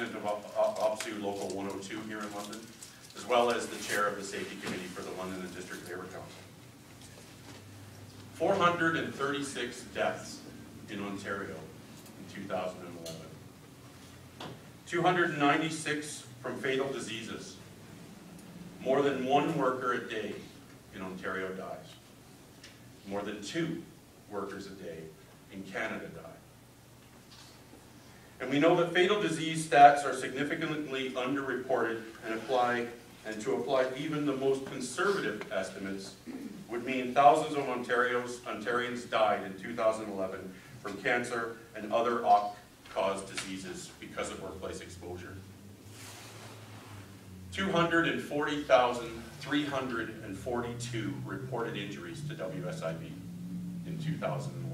president of OPSEU Local 102 here in London, as well as the chair of the Safety Committee for the London and District Labour Council. 436 deaths in Ontario in 2011. 296 from fatal diseases. More than 1 worker a day in Ontario dies. More than 2 workers a day in Canada die. And we know that fatal disease stats are significantly underreported, and to apply even the most conservative estimates would mean thousands of Ontarians died in 2011 from cancer and other caused diseases because of workplace exposure. 240,342 reported injuries to W.S.I.B. in 2011.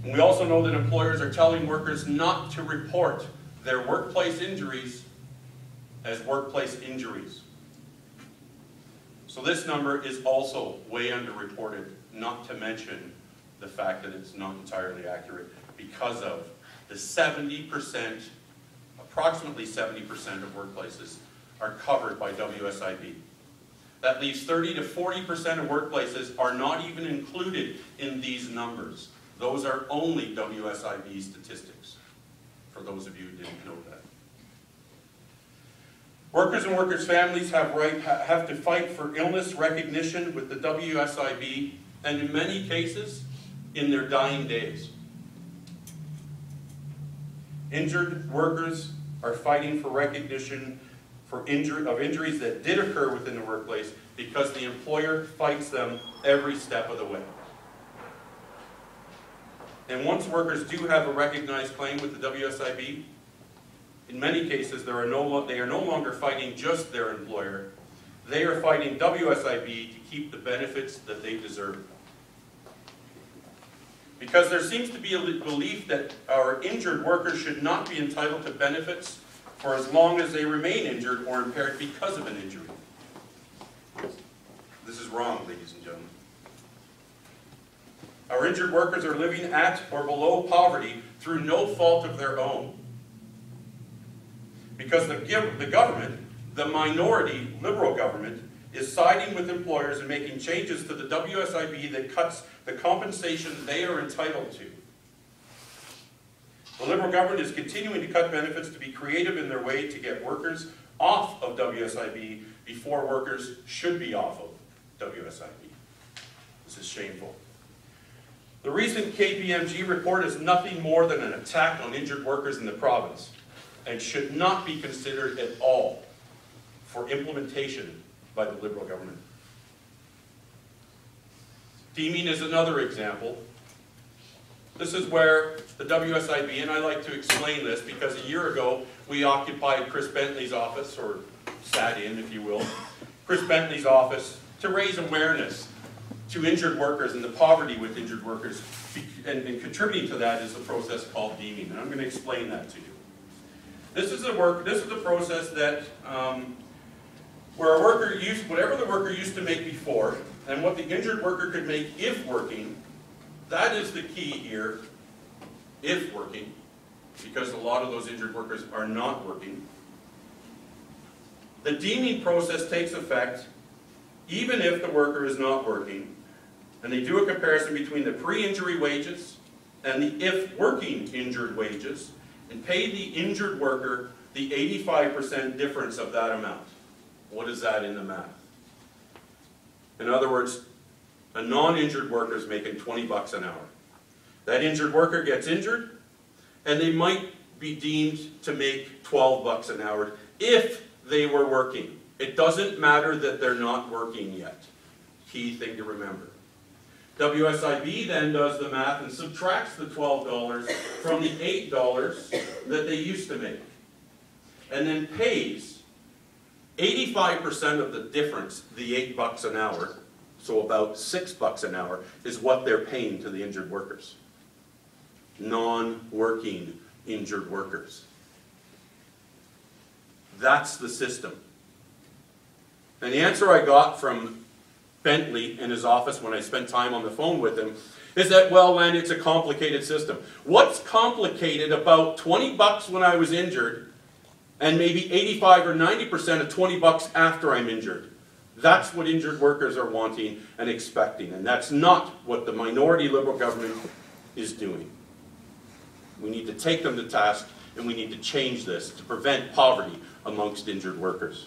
And we also know that employers are telling workers not to report their workplace injuries as workplace injuries. So this number is also way underreported, not to mention the fact that it's not entirely accurate because of the 70%, approximately 70% of workplaces are covered by W.S.I.B. That leaves 30 to 40% of workplaces are not even included in these numbers. Those are only W.S.I.B. statistics, for those of you who didn't know that. Workers and workers' families have to fight for illness recognition with the W.S.I.B. and in many cases, in their dying days. Injured workers are fighting for recognition of injuries that did occur within the workplace because the employer fights them every step of the way. And once workers do have a recognized claim with the W.S.I.B., in many cases they are no longer fighting just their employer. They are fighting W.S.I.B. to keep the benefits that they deserve. Because there seems to be a belief that our injured workers should not be entitled to benefits for as long as they remain injured or impaired because of an injury. This is wrong, ladies and gentlemen. Our injured workers are living at or below poverty through no fault of their own. Because the government, the minority Liberal government, is siding with employers and making changes to the W.S.I.B. that cuts the compensation they are entitled to. The Liberal government is continuing to cut benefits to be creative in their way to get workers off of W.S.I.B. before workers should be off of W.S.I.B. This is shameful. The recent KPMG report is nothing more than an attack on injured workers in the province and should not be considered at all for implementation by the Liberal government. Deeming is another example. This is where the W.S.I.B., and I like to explain this because a year ago we occupied Chris Bentley's office, or sat in, if you will, Chris Bentley's office to raise awareness to injured workers and the poverty with injured workers, and contributing to that is the process called deeming, and I'm going to explain that to you. This is a process that where a worker used whatever the worker used to make before, and what the injured worker could make if working. That is the key here, if working, because a lot of those injured workers are not working. The deeming process takes effect even if the worker is not working, and they do a comparison between the pre-injury wages and the if working injured wages, and pay the injured worker the 85% difference of that amount. What is that in the math? In other words, a non-injured worker is making 20 bucks an hour. That injured worker gets injured, and they might be deemed to make 12 bucks an hour if they were working. It doesn't matter that they're not working yet. Key thing to remember. W.S.I.B. then does the math and subtracts the $12 from the $8 that they used to make, and then pays 85% of the difference, the 8 bucks an hour, so about 6 bucks an hour, is what they're paying to the injured workers. Non-working injured workers. That's the system. And the answer I got from Bentley in his office when I spent time on the phone with him is that, well, Len, it's a complicated system. What's complicated about 20 bucks when I was injured and maybe 85 or 90% of 20 bucks after I'm injured? That's what injured workers are wanting and expecting, and that's not what the minority Liberal government is doing. We need to take them to task, and we need to change this to prevent poverty amongst injured workers.